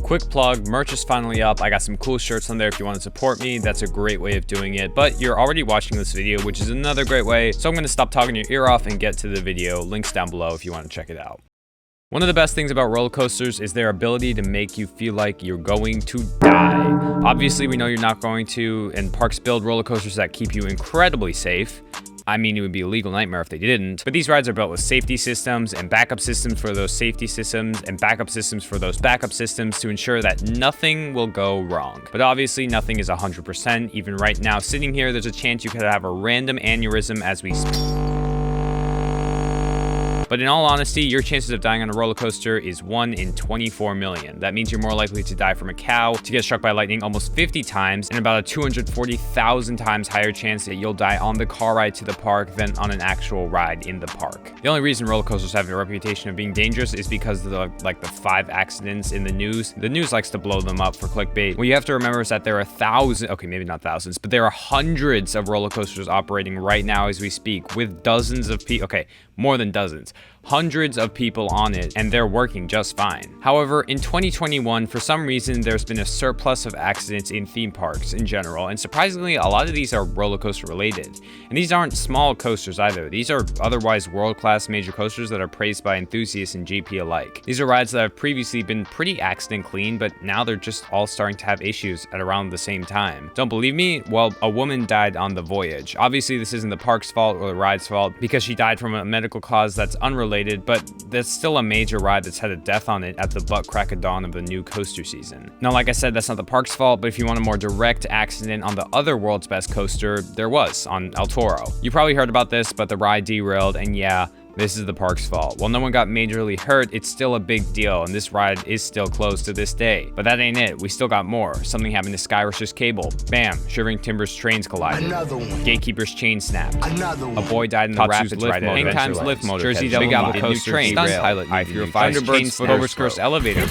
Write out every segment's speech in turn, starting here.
Quick plug, merch is finally up. I got some cool shirts on there if you want to support me. That's a great way of doing it, but you're already watching this video, which is another great way. So I'm going to stop talking your ear off and get to the video. Links down below if you want to check it out. One of the best things about roller coasters is their ability to make you feel like you're going to die. Obviously, we know you're not going to, and parks build roller coasters that keep you incredibly safe. I mean, it would be a legal nightmare if they didn't, but these rides are built with safety systems and backup systems for those safety systems and backup systems for those backup systems to ensure that nothing will go wrong. But obviously nothing is 100%. Even right now, sitting here, there's a chance you could have a random aneurysm as we speak. But in all honesty, your chances of dying on a roller coaster is 1 in 24 million. That means you're more likely to die from a cow, to get struck by lightning almost 50 times, and about a 240,000 times higher chance that you'll die on the car ride to the park than on an actual ride in the park. The only reason roller coasters have a reputation of being dangerous is because of the 5 accidents in the news. The news likes to blow them up for clickbait. What you have to remember is that there are maybe not thousands, but there are hundreds of roller coasters operating right now as we speak, with dozens of people, more than dozens, hundreds of people on it, and they're working just fine. However, in 2021, for some reason, there's been a surplus of accidents in theme parks in general, and surprisingly, a lot of these are roller coaster related. And these aren't small coasters either. These are otherwise world-class major coasters that are praised by enthusiasts and GP alike. These are rides that have previously been pretty accident clean, but now they're just all starting to have issues at around the same time. Don't believe me? Well, a woman died on the voyage. Obviously, this isn't the park's fault or the ride's fault because she died from a medical cause that's unrelated, but that's still a major ride that's had a death on it at the butt crack of dawn of the new coaster season. Now, like I said, that's not the park's fault, but if you want a more direct accident on the other world's best coaster, there was on El Toro. You probably heard about this, but the ride derailed, and yeah, this is the park's fault. While no one got majorly hurt, it's still a big deal, and this ride is still closed to this day. But that ain't it. We still got more. Something happened to Skyrush's cable. Bam. Shivering Timbers trains collided. Another one. Gatekeeper's chain snapped. Another one. A boy died in the Rapids ride. Hangtime's lift motor. Jersey Devil Big Apple Coaster. Train. Stunt pilot. Thunderbird's foot overskirts elevator.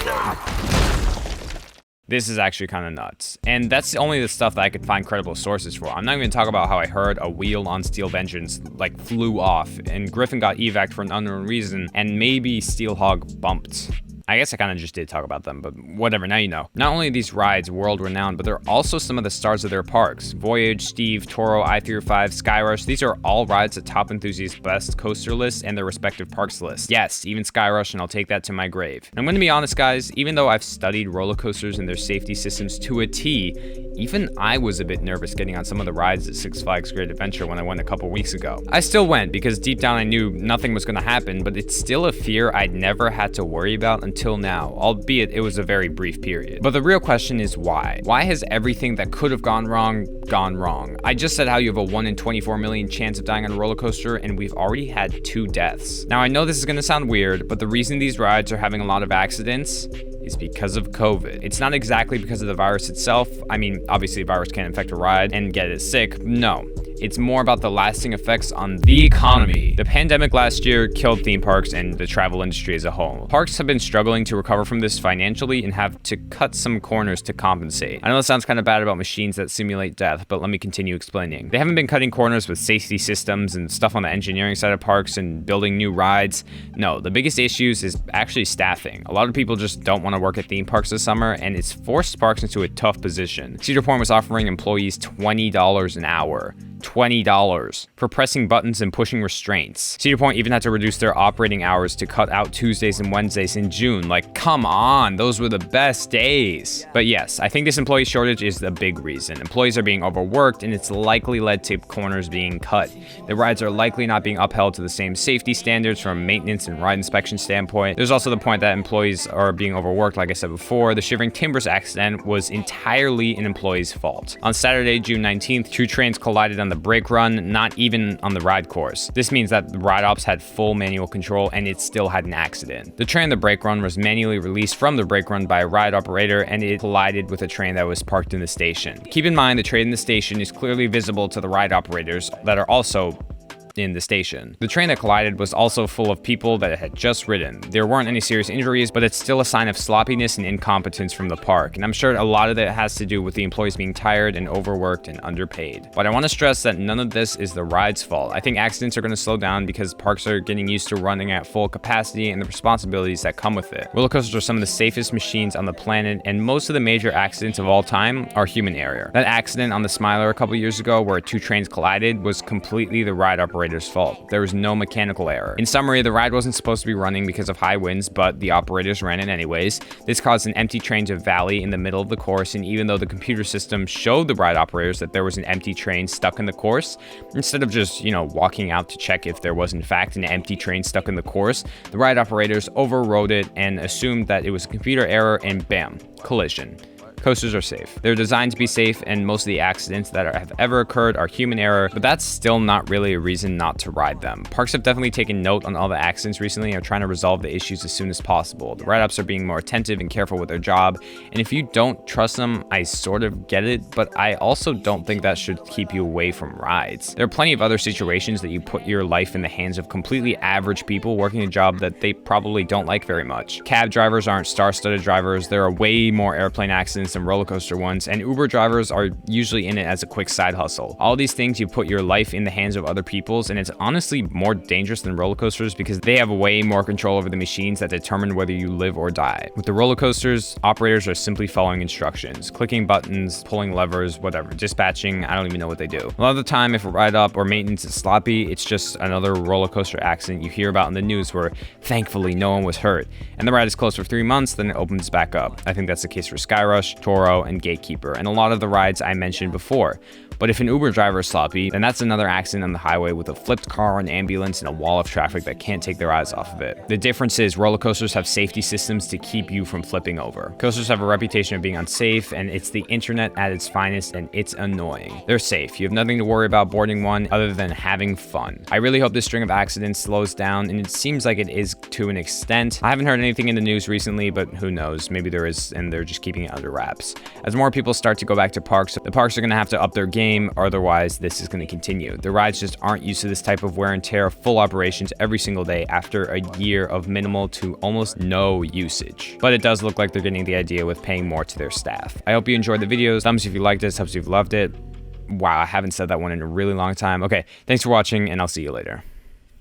This is actually kind of nuts. And that's only the stuff that I could find credible sources for. I'm not even talking about how I heard a wheel on steel engines flew off, and Griffin got evac'd for an unknown reason, and maybe Steelhog bumped. I guess I kind of just did talk about them, but whatever, now you know. Not only are these rides world-renowned, but they're also some of the stars of their parks. Voyage, Steve, Toro, I-305, Skyrush, these are all rides that top enthusiasts' best coaster lists and their respective parks lists. Yes, even Skyrush, and I'll take that to my grave. And I'm going to be honest, guys, even though I've studied roller coasters and their safety systems to a T, even I was a bit nervous getting on some of the rides at Six Flags Great Adventure when I went a couple weeks ago. I still went because deep down I knew nothing was going to happen, but it's still a fear I'd never had to worry about until now, albeit it was a very brief period. But the real question is why? Why has everything that could have gone wrong gone wrong? I just said how you have a 1 in 24 million chance of dying on a roller coaster, and we've already had 2 deaths. Now, I know this is going to sound weird, but the reason these rides are having a lot of accidents is because of COVID. It's not exactly because of the virus itself. I mean, obviously a virus can't infect a ride and get it sick. No, it's more about the lasting effects on the economy. The pandemic last year killed theme parks and the travel industry as a whole. Parks have been struggling to recover from this financially and have to cut some corners to compensate. I know it sounds kind of bad about machines that simulate death, but let me continue explaining. They haven't been cutting corners with safety systems and stuff on the engineering side of parks and building new rides. No, the biggest issues is actually staffing. A lot of people just don't want to work at theme parks this summer, and it's forced parks into a tough position. Cedar Point was offering employees $20 an hour. $20 for pressing buttons and pushing restraints. Cedar Point even had to reduce their operating hours to cut out Tuesdays and Wednesdays in June. Like, come on, those were the best days. But yes, I think this employee shortage is the big reason. Employees are being overworked, and it's likely led to corners being cut. The rides are likely not being upheld to the same safety standards from a maintenance and ride inspection standpoint. There's also the point that employees are being overworked. Like I said before, the Shivering Timbers accident was entirely an employee's fault. On Saturday, June 19th, 2 trains collided on the brake run, not even on the ride course. This means that the ride ops had full manual control and it still had an accident. The train on the brake run was manually released from the brake run by a ride operator, and it collided with a train that was parked in the station. Keep in mind, the train in the station is clearly visible to the ride operators that are also in the station. The train that collided was also full of people that had just ridden. There weren't any serious injuries, but it's still a sign of sloppiness and incompetence from the park, and I'm sure a lot of that has to do with the employees being tired and overworked and underpaid. But I want to stress that none of this is the ride's fault. I think accidents are going to slow down because parks are getting used to running at full capacity and the responsibilities that come with it. Roller coasters are some of the safest machines on the planet, and most of the major accidents of all time are human error. That accident on the Smiler a couple years ago where 2 trains collided was completely the ride operator's fault. There was no mechanical error. In summary, the ride wasn't supposed to be running because of high winds, but the operators ran it anyways. This caused an empty train to valley in the middle of the course, and even though the computer system showed the ride operators that there was an empty train stuck in the course, instead of just, walking out to check if there was in fact an empty train stuck in the course, the ride operators overrode it and assumed that it was a computer error, and bam, collision. Coasters are safe. They're designed to be safe, and most of the accidents that have ever occurred are human error, but that's still not really a reason not to ride them. Parks have definitely taken note on all the accidents recently and are trying to resolve the issues as soon as possible. The ride-ups are being more attentive and careful with their job, and if you don't trust them, I sort of get it, but I also don't think that should keep you away from rides. There are plenty of other situations that you put your life in the hands of completely average people working a job that they probably don't like very much. Cab drivers aren't star-studded drivers. There are way more airplane accidents than roller coaster ones, and Uber drivers are usually in it as a quick side hustle. All these things, you put your life in the hands of other people's, and it's honestly more dangerous than roller coasters because they have way more control over the machines that determine whether you live or die. With the roller coasters, operators are simply following instructions, clicking buttons, pulling levers, whatever, dispatching. I don't even know what they do. A lot of the time, if a ride up or maintenance is sloppy, it's just another roller coaster accident you hear about in the news where thankfully no one was hurt, and the ride is closed for 3 months, then it opens back up. I think that's the case for Skyrush, Toro, and Gatekeeper, and a lot of the rides I mentioned before. But if an Uber driver is sloppy, then that's another accident on the highway with a flipped car, an ambulance, and a wall of traffic that can't take their eyes off of it. The difference is roller coasters have safety systems to keep you from flipping over. Coasters have a reputation of being unsafe, and it's the internet at its finest, and it's annoying. They're safe. You have nothing to worry about boarding one other than having fun. I really hope this string of accidents slows down, and it seems like it is to an extent. I haven't heard anything in the news recently, but who knows? Maybe there is, and they're just keeping it under wraps. As more people start to go back to parks, the parks are going to have to up their game, or otherwise this is going to continue. The rides just aren't used to this type of wear and tear, full operations every single day after a year of minimal to almost no usage. But it does look like they're getting the idea with paying more to their staff. I hope you enjoyed the videos. Thumbs if you liked this, thumbs if you've loved it. Wow, I haven't said that one in a really long time. Okay, thanks for watching, and I'll see you later.